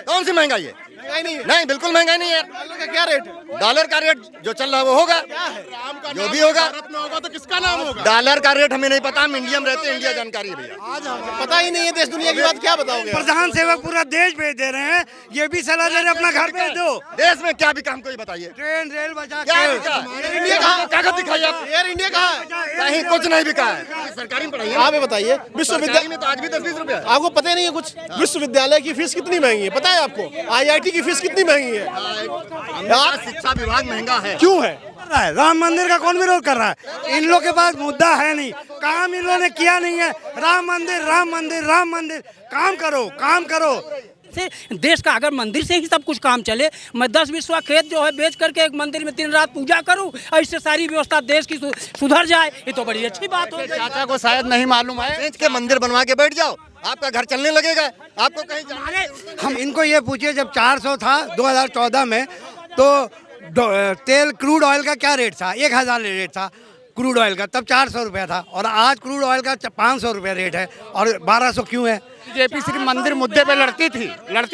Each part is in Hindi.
कौन सी महंगाई है? महंगाई नहीं है। नहीं, बिल्कुल महंगाई नहीं है। डॉलर का क्या रेट है? डॉलर का रेट जो चल रहा है वो होगा, जो भी होगा। भारत में होगा तो किसका नाम होगा? डॉलर का रेट हमें नहीं पता, हम इंडिया में रहते हैं, इंडिया जानकारी है भैया। आज पता ही नहीं है देश दुनिया की बात, क्या बताओगे? प्रधान सेवक पूरा देश भेज दे रहे हैं, ये भी सलाह दे रहे हैं अपना घर भेज दो। देश में क्या बिका हमको ये बताइए। ट्रेन रेल बचा क्या के बिका? इंडिया कहाँ? कागज दिखाइए आप। एयर इंडिया कहाँ है? कहीं कुछ नहीं बिका है। सरकारी में पढ़ाइए। आप ही बताइए, सरकारी विश्वविद्यालय में तो आज भी 10-20 रुपया है। आपको पता ही नहीं है कुछ? विश्वविद्यालय की फीस कितनी महंगी है पता है आपको? IIT की फीस कितनी महंगी है? हमारा शिक्षा विभाग महंगा है। क्यों है? कर रहा है। राम मंदिर का कौन विरोध कर रहा है? इन लोग के पास मुद्दा है नहीं, काम इन लोगों ने किया नहीं है। राम मंदिर राम मंदिर राम मंदिर, काम करो काम करो। से देश का अगर मंदिर से ही सब कुछ काम चले, मैं 10 बिस्वा खेत जो है बेच करके एक मंदिर में 3 रात पूजा करूं, इससे सारी व्यवस्था देश की सुधर जाए, ये तो बड़ी अच्छी बात हो। चाचा को शायद नहीं मालूम है, बेच के मंदिर बनवा के बैठ जाओ, आपका घर चलने लगेगा। आपको कहीं जाने हम इनको ये पूछिए, जब 400 था 2014 में, तो तेल क्रूड ऑयल का क्या रेट था? 1000 रेट था क्रूड ऑयल का, तब 400 रुपया था, और आज क्रूड ऑयल का 500 रुपया रेट है, और 1200 क्यों है? बीजेपी सिर्फ मंदिर मुद्दे पे लड़ती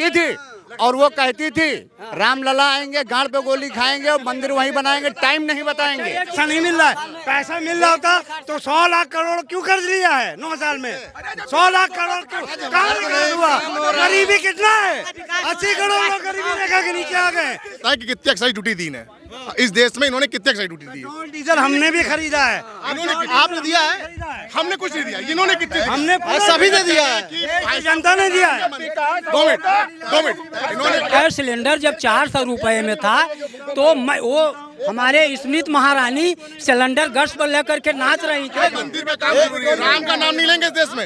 थी और वो कहती थी रामलला आएंगे, गांड पे गोली खाएंगे और मंदिर वहीं बनाएंगे, टाइम नहीं बताएंगे। पैसा नहीं मिल रहा है। पैसा मिल रहा होता तो 100 लाख करोड़ क्यों कर्ज लिया है 9 साल में? 100 लाख करोड़ क्यों? कहाँ कर्ज हुआ? गरीबी कितना है? 80 करोड़ लोग गरीबी रेखा के नीचे आ गए। कि कितनी एक्साइज ड्यूटी दी है इस देश में, इन्होंने कितनी एक्साइज ड्यूटी दी है? पेट्रोल डीजल हमने भी खरीदा है। आपने दिया है? हमने कुछ नहीं दिया, इन्होंने कितनी दी? हमने सभी ने दिया है। जनता ने दिया है। 2 मिनट इन्होंने गैस सिलेंडर जब 400 रुपए में था तो वो हमारे स्मृति महारानी सिलेंडर गैस पर लेकर के नाच रही थी। मंदिर में काम जरूरी है, राम का नाम नहीं लेंगे इस देश में।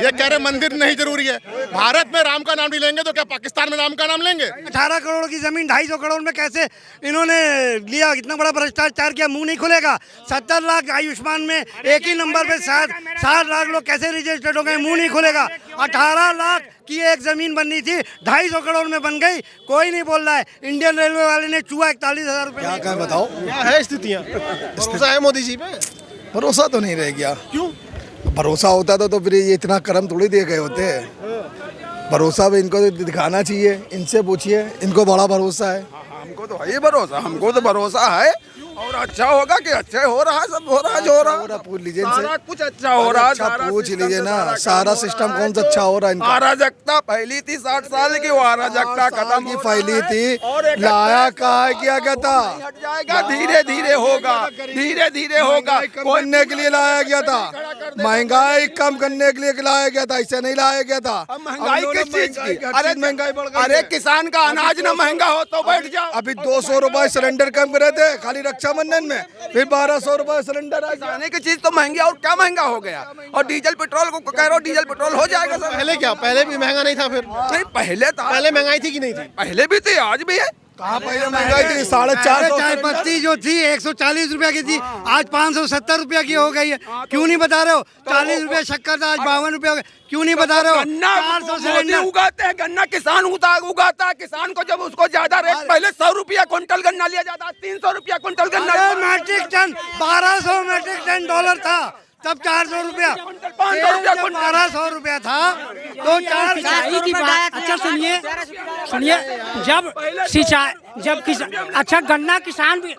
ये कह रहे मंदिर नहीं जरूरी है, भारत में राम का नाम नहीं लेंगे तो क्या पाकिस्तान में राम का नाम लेंगे? 18 करोड़ की जमीन 250 करोड़ में कैसे इन्होंने लिया? इतना बड़ा भ्रष्टाचार किया, मुंह नहीं खुलेगा। 70 लाख आयुष्मान में एक ही नंबर पे 60 लाख लोग कैसे रजिस्टर्ड हो गए? मुंह नहीं खुलेगा। 18 लाख की एक जमीन बननी थी, 250 करोड़ में बन गई, कोई नहीं बोल रहा है। इंडियन रेलवे वाले ने चूहा 41,000 रुपए। क्या बताओ, क्या है स्थितियाँ? भरोसा है मोदी जी पे? भरोसा तो नहीं रह गया। क्यों? भरोसा होता तो फिर ये इतना कर्म थोड़ी दे गए होते। भरोसा भी इनको दिखाना चाहिए, इनसे पूछिए, इनको बड़ा भरोसा है। हमको तो है भरोसा, हमको तो भरोसा है और अच्छा होगा कि अच्छा हो रहा है, सब हो रहा है जो हो रहा है। पूछ लीजिए सारा कुछ अच्छा हो रहा है। अच्छा पूछ लीजिए ना, सारा सिस्टम कौन सा अच्छा हो रहा है इनका? अराजकता फैली थी 60 साल की, वो अराजकता खत्म की फैली थी, और एक लाया कहा किया गया था? हट जाएगा, धीरे धीरे होगा, धीरे धीरे होगा। करने के लिए लाया गया था, महंगाई कम करने के लिए लाया गया था, इसे नहीं लाया गया था। महंगाई किस चीज की? अरे महंगाई बढ़ गई। अरे किसान का अनाज ना महंगा हो तो बैठ जाओ। अभी 200 रुपए सिलेंडर कम करे थे खाली रक्षाबंधन में, फिर 1200 रुपए सिलेंडर आ गया। खाने की चीज तो महंगी और क्या महंगा हो गया? और डीजल पेट्रोल को कह रहे हो, डीजल पेट्रोल हो जाएगा सर। पहले क्या, पहले भी महंगा नहीं था? फिर नहीं, पहले था, पहले महंगाई थी कि नहीं थी? पहले भी थी, आज भी है। कहाँ पहले महंगाई थी? 450 चाय पत्ती जो थी 140 रुपया की थी, आज 570 रुपया की हो गई है। क्यों नहीं बता रहे हो? 40 रुपया शक्कर था, आज 52 रुपया हो गया। क्यों नहीं बता रहे हो? गन्ना 400 मोदी सिलेंडर उगाते हैं, गन्ना किसान उगाता है। किसान को जब उसको ज्यादा रेट, पहले 100 रुपया क्विंटल गन्ना लिया जाता, 300 रुपया क्विंटल गन्ना। Metric ton 1200 metric ton dollar था, तब 400 रुपया, 1200 रुपया था तो 400 सिंचाई की बात। अच्छा सुनिए, जब सिंचाई, जब किसान, अच्छा गन्ना किसान भी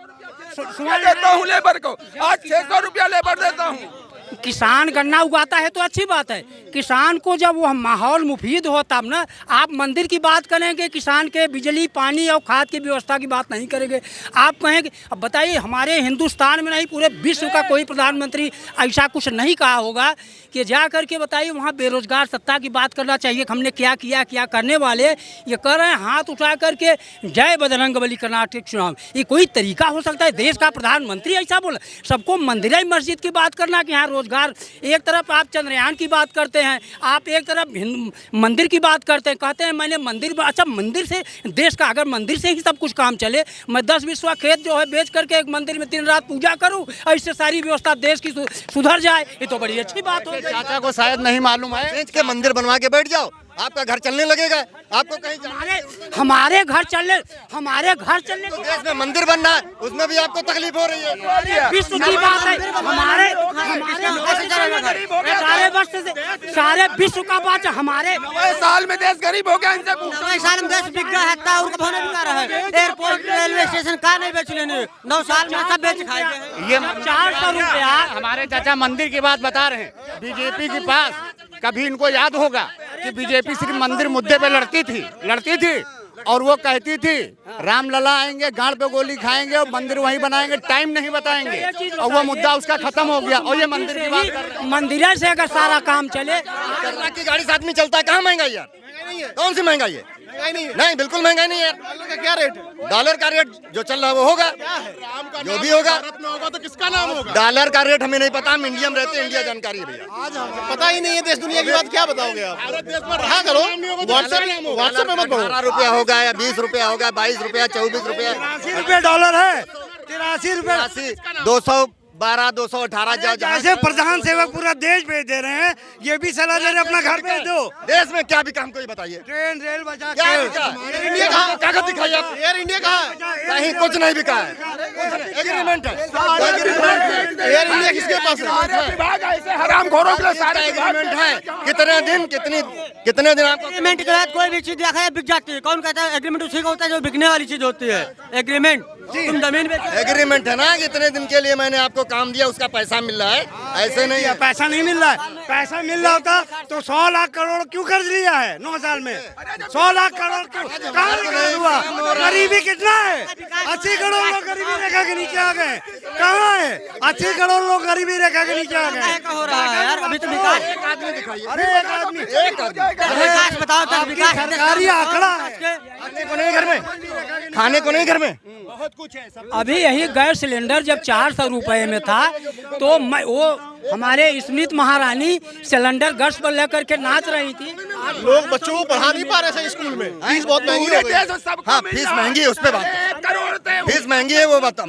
मैं देता हूँ लेबर को, आज 600 रुपया लेबर देता हूँ। किसान गन्ना उगाता है तो अच्छी बात है। किसान को जब वह माहौल मुफीद हो तब ना आप मंदिर की बात करेंगे, किसान के बिजली पानी और खाद की व्यवस्था की बात नहीं करेंगे। आप कहेंगे, अब बताइए, हमारे हिंदुस्तान में नहीं पूरे विश्व का कोई प्रधानमंत्री ऐसा कुछ नहीं कहा होगा कि जा करके बताइए वहाँ बेरोजगार सत्ता की बात करना चाहिए, हमने क्या किया। क्या करने वाले ये कर रहे हैं, हाथ उठा करके जय बजरंगबली कर्नाटक चुनाव। ये कोई तरीका हो सकता है? देश का प्रधानमंत्री ऐसा बोला? सबको मंदिर मस्जिद की बात करना कि यहाँ रोजगार। एक तरफ आप चंद्रयान की बात करते हैं, आप एक तरफ मंदिर की बात करते हैं, कहते हैं मैंने मंदिर। अच्छा, मंदिर से देश का अगर मंदिर से ही सब कुछ काम चले, मैं 10 बिस्वा खेत जो है बेच करके एक मंदिर में 3 रात पूजा करूं, इससे सारी व्यवस्था देश की सुधर जाए, ये तो बड़ी अच्छी बात हो। चाचा को शायद नहीं मालूम है, बेच के मंदिर बनवा के बैठ जाओ, आपका घर चलने लगेगा, आपको कहीं हमारे घर चलने देश में मंदिर बन रहा है, उसमें भी आपको तकलीफ हो रही है। विश्व की बात है, सारे विश्व का बात है। हमारे साल में देश गरीब हो गया, इनसे साल में देश बिक गया है, उनका भाव नहीं बिका रहा है। एयरपोर्ट रेलवे स्टेशन का नहीं बेच लेने, 9 साल में सब बेच खाएंगे। ये 400 रुपया हमारे चाचा मंदिर की बात बता रहे हैं। बीजेपी के पास कभी इनको याद होगा कि बीजेपी सिर्फ मंदिर मुद्दे पे लड़ती थी और वो कहती थी रामलला आएंगे, गाड़ पे गोली खाएंगे और मंदिर वहीं बनाएंगे, टाइम नहीं बताएंगे, और वो मुद्दा उसका खत्म हो गया। और ये मंदिर की बात कर रहे हैं। मंदिर से अगर सारा काम चले, 1 लाख की गाड़ी से आदमी चलता है, कहाँ महंगाई यार? कौन सी महंगाई है? नहीं, बिल्कुल महंगाई नहीं है। डॉलर का क्या रेट है? डॉलर का रेट जो चल रहा है वो होगा, जो भी होगा। भारत में होगा तो किसका नाम होगा? डॉलर का रेट हमें नहीं पता, हम इंडिया में रहते हैं, इंडिया जानकारी है भैया। आज पता ही नहीं है देश दुनिया की बात, क्या बताओगे आप? भारत देश में हाँ करो, व्हाट्सएप में मत पढ़ो। 18 रुपया होगा या 20 रुपया होगा, 22 रुपया, 24 रुपया, 83 रुपये डॉलर है, 83 रुपये। 212, 218 जैसे प्रधान सेवक पूरा देश भेज दे रहे हैं, ये भी सलाह दे रहे हैं अपना घर भेज दो। देश में क्या बिका हमको ये बताइए। ट्रेन रेल बचा क्या के बिका? इंडिया कहाँ? कागज दिखाइए आप। एयर इंडिया कहाँ है? कहीं कुछ नहीं बिका है, एग्रीमेंट है। एयर इंडिया किसके पास है? विभाग ऐसे हरामखोरों के लिए सारे एग्रीमेंट है, कितने दिन आपको एग्रीमेंट के बाद कोई भी चीज देखा है बिक जाती है। कौन कहता है एग्रीमेंट उसी का होता है जो बिकने वाली चीज होती है। एग्रीमेंट तुम जमीन बेच, एग्रीमेंट है ना, कितने दिन के लिए मैंने आपको काम दिया, उसका पैसा मिल रहा है, ऐसे नहीं है। पैसा नहीं मिल रहा है। पैसा मिल रहा होता तो 100 लाख करोड़ क्यों कर्ज लिया है 9 साल में? 100 लाख करोड़ क्यों? कहाँ कर्ज हुआ? गरीबी कितना है? 80 करोड़ लोग गरीबी रेखा के नीचे आ गए। कहाँ है? 80 करोड़ लोग गरीबी रेखा के नीचे आ गए। का हो रहा है यार, अभी तो विकास एक आदमी दिखाइए, अरे एक आदमी, विकास बताओ तो विकास सरकारी आंकड़ा है। खाने को नहीं घर में, खाने को नहीं घर में। अभी यही गैस सिलेंडर जब 400 रुपए में था तो वो हमारे स्मृति महारानी सिलेंडर गैस पर लेकर के नाच रही थी। लोग बच्चों को पढ़ा नहीं पा रहे थे स्कूल में, फीस बहुत महंगी हो गई। हाँ, फीस महंगी है, उस पे बात है। फीस महंगी है, वो बात तो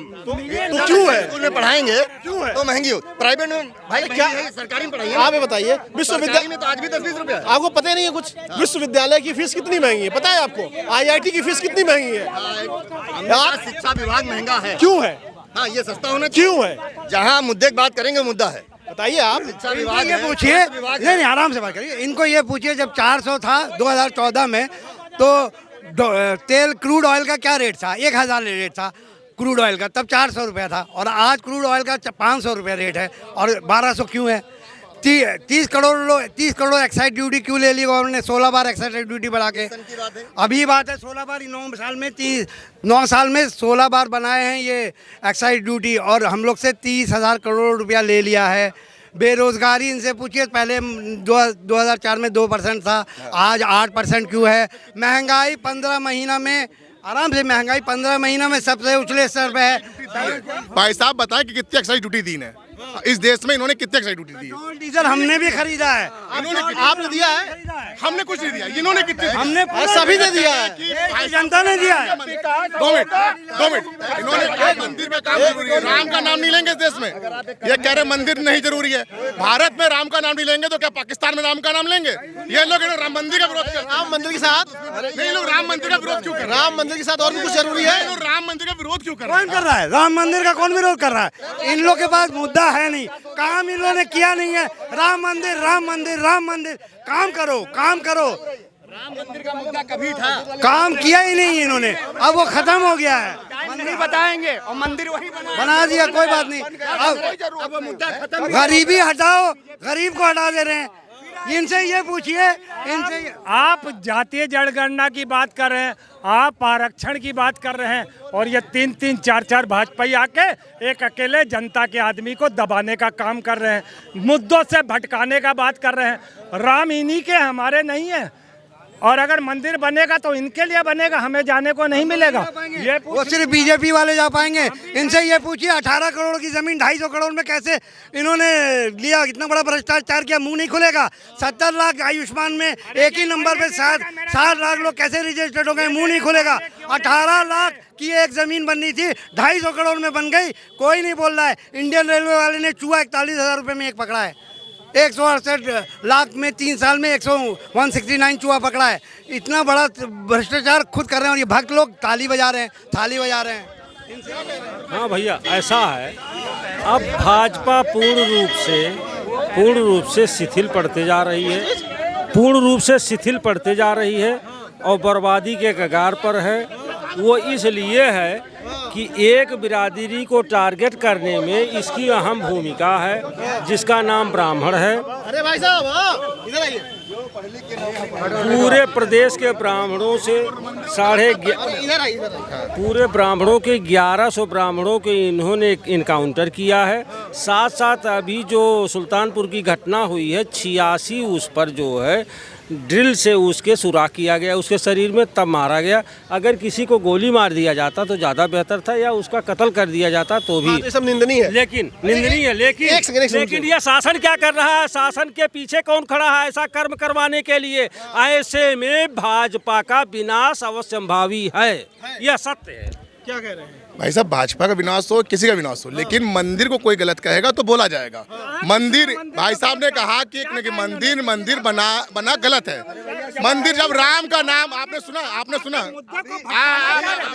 क्यों है? स्कूल में पढ़ाएंगे तो महंगी हो, प्राइवेट में भाई क्या है, सरकारी में पढ़ाइए। आप बताइए, विश्वविद्यालय में तो आज भी 10-20 रुपया है। आपको पता ही नहीं है कुछ? विश्वविद्यालय की फीस कितनी महंगी है पता है आपको? IIT की फीस कितनी महंगी है? शिक्षा विभाग महंगा है। क्यों है? हाँ, ये सस्ता होना चाहिए। क्यों है? जहाँ मुद्दे की बात करेंगे मुद्दा है। बताइए आप। शिक्षा विभाग ये पूछिए, नहीं आराम से बात करिए। इनको ये पूछिए जब 400 था 2014 में तो तेल क्रूड ऑयल का क्या रेट था? 1000 रेट था क्रूड ऑयल का, तब 400 रुपया था। और आज क्रूड ऑयल का 500 रुपया रेट है और 1200 क्यों है? 30 करोड़ एक्साइज ड्यूटी क्यों ले ली गवर्नमेंट ने? 16 बार एक्साइज ड्यूटी बढ़ा के। अभी बात है 16 बार, 9 साल में 16 बार बनाए हैं ये एक्साइज ड्यूटी, और हम लोग से 30,000 करोड़ रुपया ले लिया है। बेरोजगारी इनसे पूछिए, पहले 2004 में 2% था, आज 8% क्यों है? महंगाई 15 महीना में, आराम से महंगाई 15 महीना में सबसे उछले स्तर पे है। भाई साहब बताएं कि कितनी एक्साइज ड्यूटी दी है इस देश में? इन्होंने कितनी एक्साइज ड्यूटी दी है? पेट्रोल डीजल हमने भी खरीदा है। आपने दिया है? हमने कुछ नहीं दिया, इन्होंने कितनी दी? हमने सभी ने दिया है, जनता ने दिया है। 2 मिनट इन्होंने कहा मंदिर में काम जरूरी है, राम का नाम नहीं लेंगे इस देश में। ये कह रहे मंदिर नहीं जरूरी है। भारत में राम का नाम नहीं लेंगे तो क्या पाकिस्तान में राम का नाम लेंगे? ये लोग राम मंदिर का विरोध कर रहे हैं। राम मंदिर के साथ नहीं, लोग राम मंदिर का विरोध क्यों कर रहे हैं? राम मंदिर के साथ और भी कुछ जरूरी है? ये लोग राम मंदिर का विरोध क्यों कर रहे हैं? कौन कर रहा है? राम मंदिर का कौन विरोध कर रहा है? इन लोग के पास मुद्दा है नहीं, काम इन्होंने किया नहीं है। राम मंदिर, राम मंदिर, राम मंदिर, काम करो, काम करो। राम मंदिर का मुद्दा कभी था, काम किया ही नहीं इन्होंने, अब वो खत्म हो गया है। नहीं बताएंगे और मंदिर वही बना दिया, कोई बात नहीं। अब मुद्दा खत्म। गरीबी हटाओ, गरीब को हटा दे रहे हैं। इनसे ये पूछिए, इनसे आप जातीय जनगणना की बात कर रहे हैं, आप आरक्षण की बात कर रहे हैं, और ये 3-3, 4-4 भाजपाई आके एक अकेले जनता के आदमी को दबाने का काम कर रहे हैं, मुद्दों से भटकाने का बात कर रहे हैं। राम इन्हीं के, हमारे नहीं है। और अगर मंदिर बनेगा तो इनके लिए बनेगा, हमें जाने को नहीं मिलेगा। ये वो सिर्फ बीजेपी वाले जा पाएंगे। इनसे ये पूछिए 18 करोड़ की जमीन 250 करोड़ में कैसे इन्होंने लिया? इतना बड़ा भ्रष्टाचार किया, मुंह नहीं खुलेगा। 70 लाख आयुष्मान में एक ही नंबर पे 60 लाख लोग कैसे रजिस्टर्ड हो गए? मुंह नहीं खुलेगा। 18 लाख की एक जमीन बननी थी, 250 करोड़ में बन गई, कोई नहीं बोल रहा है। इंडियन रेलवे वाले ने चूहा 41,000 रुपये में एक पकड़ा है। 168 लाख में 3 साल में 169 चूहा पकड़ा है। इतना बड़ा भ्रष्टाचार खुद कर रहे हैं और ये भक्त लोग ताली बजा रहे हैं, थाली बजा रहे हैं। हाँ भैया, ऐसा है, अब भाजपा पूर्ण रूप से शिथिल पड़ते जा रही है, पूर्ण रूप से शिथिल पड़ते जा रही है और बर्बादी के कगार पर है। वो इसलिए है कि एक बिरादरी को टारगेट करने में इसकी अहम भूमिका है, जिसका नाम ब्राह्मण है। अरे भाई साहब इधर आइए। पूरे प्रदेश के ब्राह्मणों से पूरे ब्राह्मणों के 1100 ब्राह्मणों के इन्होंने इनकाउंटर किया है। साथ साथ अभी जो सुल्तानपुर की घटना हुई है 86 उस पर जो है ड्रिल से उसके सुराख किया गया, उसके शरीर में तब मारा गया। अगर किसी को गोली मार दिया जाता तो ज़्यादा बेहतर था, या उसका कत्ल कर दिया जाता तो भी। ये सब निंदनीय है, लेकिन यह शासन क्या कर रहा है? शासन के पीछे कौन खड़ा है ऐसा कर्म करवाने के लिए? ऐसे में भाजपा का विनाश अवश्यंभावी है, यह सत्य है। क्या कह रहे हैं भाई साहब? भाजपा का विनाश हो, किसी का विनाश हो, लेकिन मंदिर को कोई गलत कहेगा तो बोला जाएगा। मंदिर, भाई साहब ने कहा कि मंदिर बना गलत है। मंदिर, जब राम का नाम आपने सुना अभी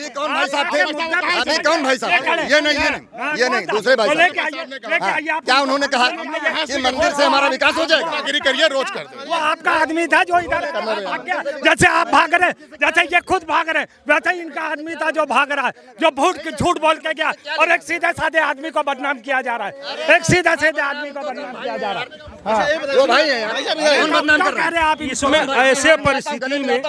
कौन भाई साहब थे? अभी कौन भाई साहब? ये नहीं दूसरे भाई साहब। क्या उन्होंने कहा कि मंदिर से हमारा विकास हो जाएगा? गिरी करिए, रोज कर दे। वो आपका आदमी था जो इधर जैसे आप भाग रहे, जैसे ये खुद भाग रहे, वैसे इनका आदमी था जो भाग रहा है, जो झूठ बोल के गया और एक सीधे साधे आदमी को बदनाम किया जा रहा है। एक सीधे साधे आदमी को बदनाम किया जा रहा है। वो भाई है यार, कौन बदनाम कर रहा है? आप इसमें ऐसे परिस्थिति में